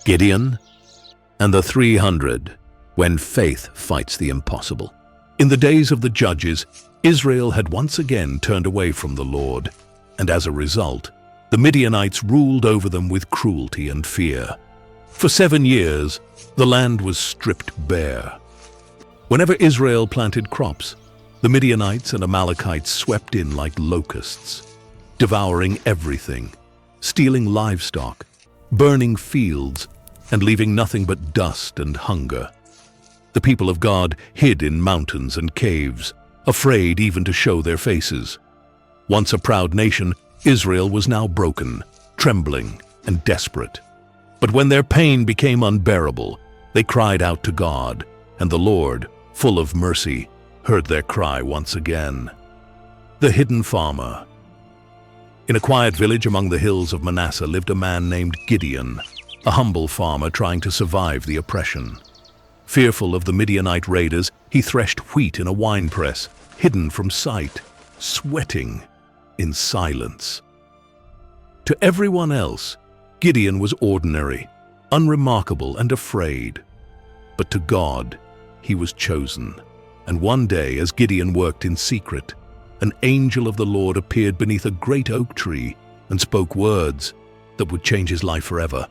Gideon and the 300, when faith fights the impossible. In the days of the judges, Israel had once again turned away from the Lord, and as a result, the Midianites ruled over them with cruelty and fear. For 7 years, the land was stripped bare. Whenever Israel planted crops, the Midianites and Amalekites swept in like locusts, devouring everything, stealing livestock, burning fields, and leaving nothing but dust and hunger. The people of God hid in mountains and caves, afraid even to show their faces. Once a proud nation, Israel was now broken, trembling, and desperate. But when their pain became unbearable, they cried out to God, and the Lord, full of mercy, heard their cry once again. The hidden farmer. In a quiet village among the hills of Manasseh lived a man named Gideon, a humble farmer trying to survive the oppression. Fearful of the Midianite raiders, he threshed wheat in a winepress, hidden from sight, sweating in silence. To everyone else, Gideon was ordinary, unremarkable, and afraid. But to God, he was chosen. And one day, as Gideon worked in secret, an angel of the Lord appeared beneath a great oak tree and spoke words that would change his life forever.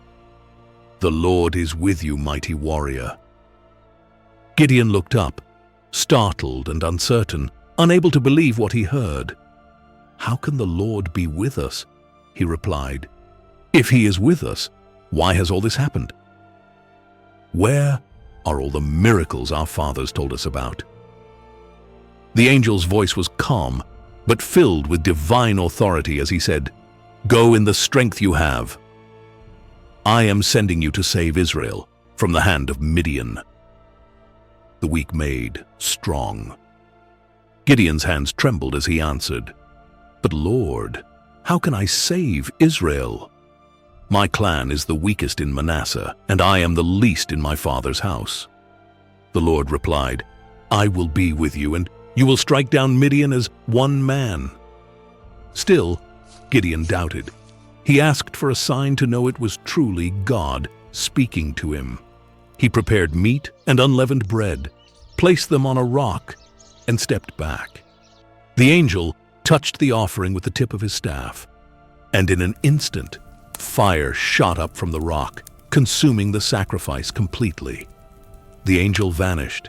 "The Lord is with you, mighty warrior." Gideon looked up, startled and uncertain, unable to believe what he heard. "How can the Lord be with us?" he replied. "If he is with us, why has all this happened? Where are all the miracles our fathers told us about?" The angel's voice was calm, but filled with divine authority as he said, "Go in the strength you have. I am sending you to save Israel from the hand of Midian." The weak made strong. Gideon's hands trembled as he answered, "But Lord, how can I save Israel? My clan is the weakest in Manasseh, and I am the least in my father's house." The Lord replied, "I will be with you, and you will strike down Midian as one man." Still, Gideon doubted. He asked for a sign to know it was truly God speaking to him. He prepared meat and unleavened bread, placed them on a rock, and stepped back. The angel touched the offering with the tip of his staff, and in an instant, fire shot up from the rock, consuming the sacrifice completely. The angel vanished,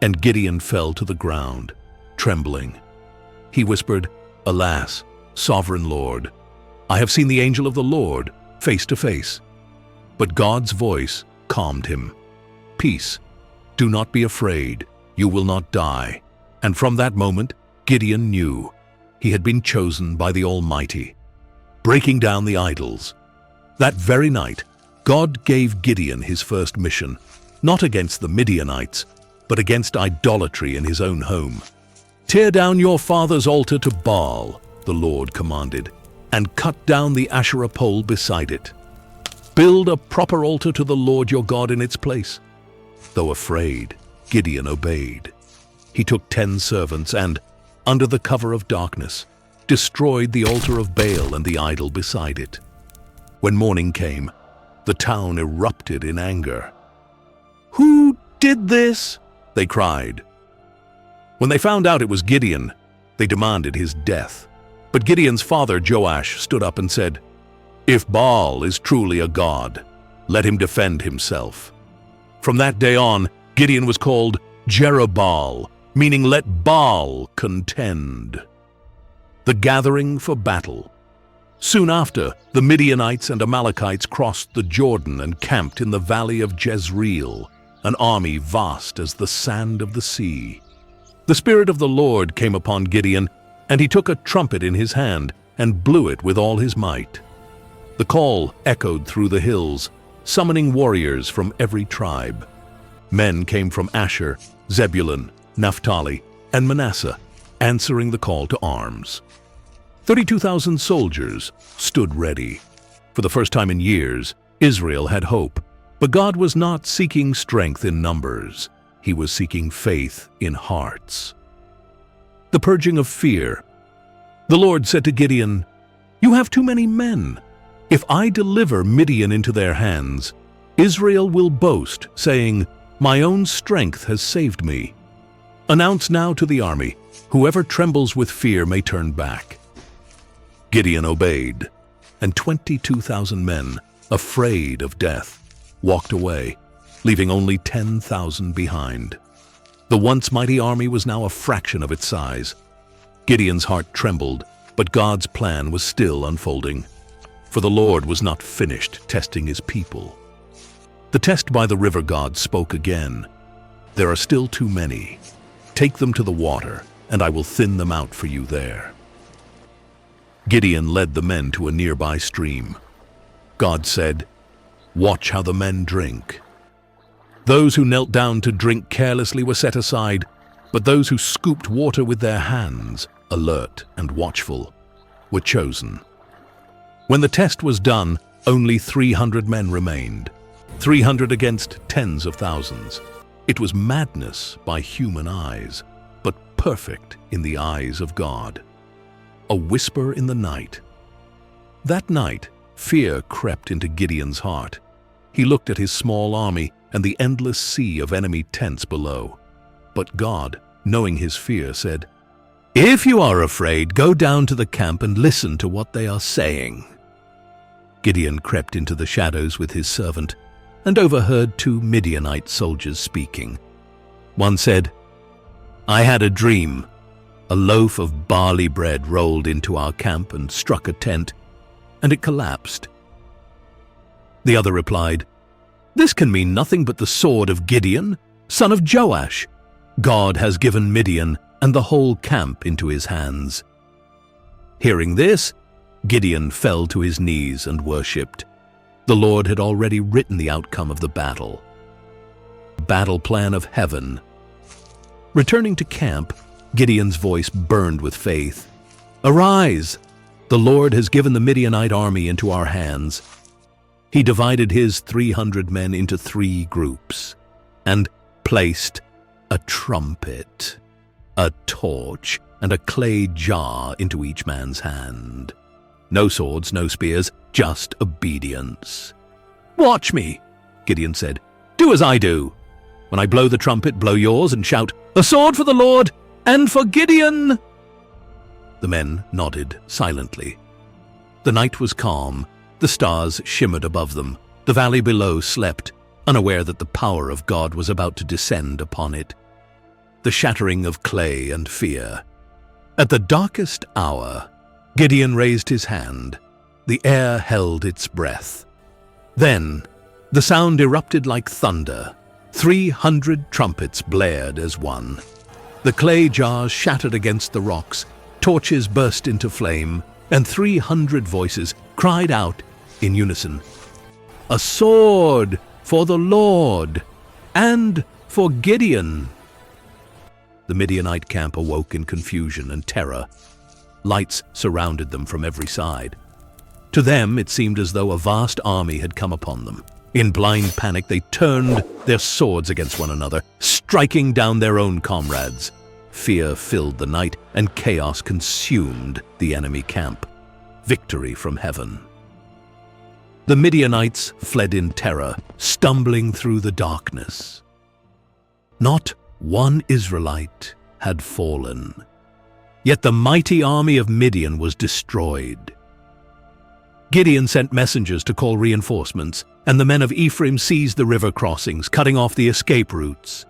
and Gideon fell to the ground, trembling. He whispered, "Alas, sovereign Lord, I have seen the angel of the Lord face to face." But God's voice calmed him. "Peace, do not be afraid, you will not die." And from that moment, Gideon knew he had been chosen by the Almighty, breaking down the idols. That very night, God gave Gideon his first mission, not against the Midianites, but against idolatry in his own home. "Tear down your father's altar to Baal," the Lord commanded, "and cut down the Asherah pole beside it. Build a proper altar to the Lord your God in its place." Though afraid, Gideon obeyed. He took 10 servants and, under the cover of darkness, destroyed the altar of Baal and the idol beside it. When morning came, the town erupted in anger. "Who did this?" they cried. When they found out it was Gideon, they demanded his death. But Gideon's father Joash stood up and said, "If Baal is truly a god, let him defend himself." From that day on, Gideon was called Jerubbaal, meaning "let Baal contend." The gathering for battle. Soon after, the Midianites and Amalekites crossed the Jordan and camped in the valley of Jezreel, an army vast as the sand of the sea. The Spirit of the Lord came upon Gideon, and he took a trumpet in his hand and blew it with all his might. The call echoed through the hills, summoning warriors from every tribe. Men came from Asher, Zebulun, Naphtali, and Manasseh, answering the call to arms. 32,000 soldiers stood ready. For the first time in years, Israel had hope. But God was not seeking strength in numbers. He was seeking faith in hearts. The purging of fear. The Lord said to Gideon, "You have too many men. If I deliver Midian into their hands, Israel will boast, saying, "My own strength has saved me." Announce now to the army, "Whoever trembles with fear may turn back." Gideon obeyed, and 22,000 men, afraid of death, walked away, leaving only 10,000 behind. The once mighty army was now a fraction of its size. Gideon's heart trembled, but God's plan was still unfolding. For the Lord was not finished testing his people. The test by the river god spoke again. "There are still too many. Take them to the water, and I will thin them out for you there." Gideon led the men to a nearby stream. God said, "Watch how the men drink." Those who knelt down to drink carelessly were set aside, but those who scooped water with their hands, alert and watchful, were chosen. When the test was done, only 300 men remained. 300 against tens of thousands. It was madness by human eyes, but perfect in the eyes of God. A whisper in the night. That night, fear crept into Gideon's heart. He looked at his small army and the endless sea of enemy tents below. But God, knowing his fear, said, "If you are afraid, go down to the camp and listen to what they are saying." Gideon crept into the shadows with his servant and overheard 2 Midianite soldiers speaking. One said, "I had a dream. A loaf of barley bread rolled into our camp and struck a tent, and it collapsed." The other replied, "This can mean nothing but the sword of Gideon, son of Joash. God has given Midian and the whole camp into his hands." Hearing this, Gideon fell to his knees and worshipped. The Lord had already written the outcome of the battle. Battle plan of heaven. Returning to camp, Gideon's voice burned with faith. "Arise! The Lord has given the Midianite army into our hands." He divided his 300 men into 3 groups and placed a trumpet, a torch, and a clay jar into each man's hand. No swords, no spears, just obedience. "Watch me," Gideon said. "Do as I do. When I blow the trumpet, blow yours and shout, 'A sword for the Lord and for Gideon!'" The men nodded silently. The night was calm. The stars shimmered above them. The valley below slept, unaware that the power of God was about to descend upon it. The shattering of clay and fear. At the darkest hour, Gideon raised his hand. The air held its breath. Then, the sound erupted like thunder. 300 trumpets blared as one. The clay jars shattered against the rocks, torches burst into flame, and 300 voices cried out in unison, "A sword for the Lord and for Gideon!" The Midianite camp awoke in confusion and terror. Lights surrounded them from every side. To them, it seemed as though a vast army had come upon them. In blind panic, they turned their swords against one another, striking down their own comrades. Fear filled the night, and chaos consumed the enemy camp. Victory from heaven. The Midianites fled in terror, stumbling through the darkness. Not one Israelite had fallen. Yet the mighty army of Midian was destroyed. Gideon sent messengers to call reinforcements, and the men of Ephraim seized the river crossings, cutting off the escape routes.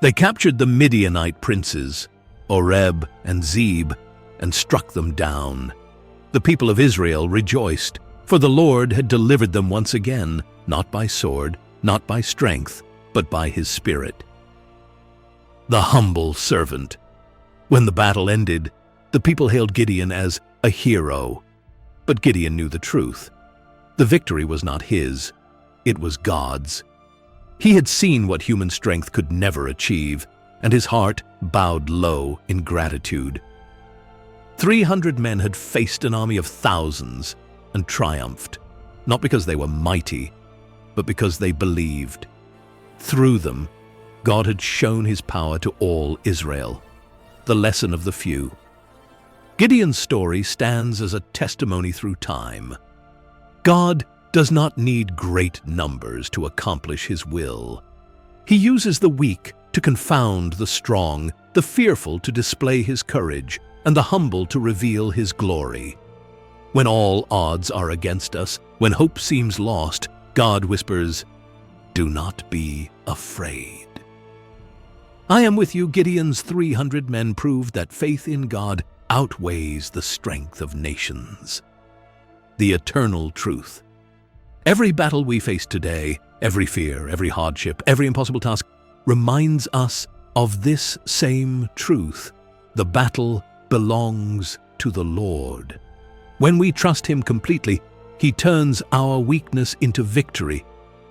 They captured the Midianite princes, Oreb and Zeb, and struck them down. The people of Israel rejoiced, for the Lord had delivered them once again, not by sword, not by strength, but by his Spirit. The humble servant. When the battle ended, the people hailed Gideon as a hero. But Gideon knew the truth. The victory was not his, it was God's. He had seen what human strength could never achieve, and his heart bowed low in gratitude. 300 men had faced an army of thousands and triumphed, not because they were mighty, but because they believed. Through them, God had shown his power to all Israel, the lesson of the few. Gideon's story stands as a testimony through time. God does not need great numbers to accomplish his will. He uses the weak to confound the strong, the fearful to display his courage, and the humble to reveal his glory. When all odds are against us, when hope seems lost, God whispers, "Do not be afraid." I am with you. Gideon's 300 men proved that faith in God outweighs the strength of nations. The eternal truth. Every battle we face today, every fear, every hardship, every impossible task, reminds us of this same truth. The battle belongs to the Lord. When we trust Him completely, He turns our weakness into victory.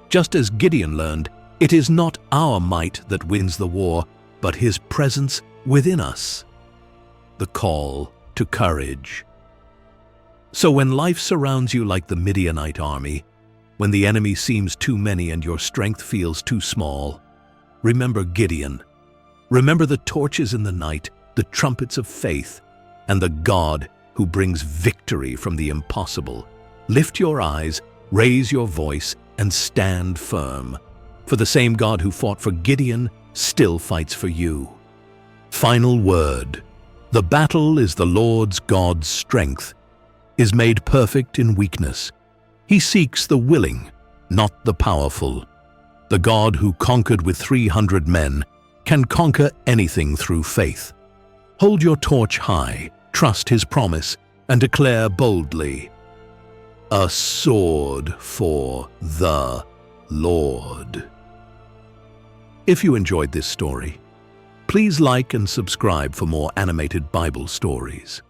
Just as Gideon learned, it is not our might that wins the war, but His presence within us. The call to courage. So when life surrounds you like the Midianite army, when the enemy seems too many and your strength feels too small, remember Gideon. Remember the torches in the night, the trumpets of faith, and the God who brings victory from the impossible. Lift your eyes, raise your voice, and stand firm. For the same God who fought for Gideon still fights for you. Final word. The battle is the Lord's. God's strength is made perfect in weakness. He seeks the willing, not the powerful. The God who conquered with 300 men can conquer anything through faith. Hold your torch high, trust His promise, and declare boldly, "A sword for the Lord." If you enjoyed this story, please like and subscribe for more animated Bible stories.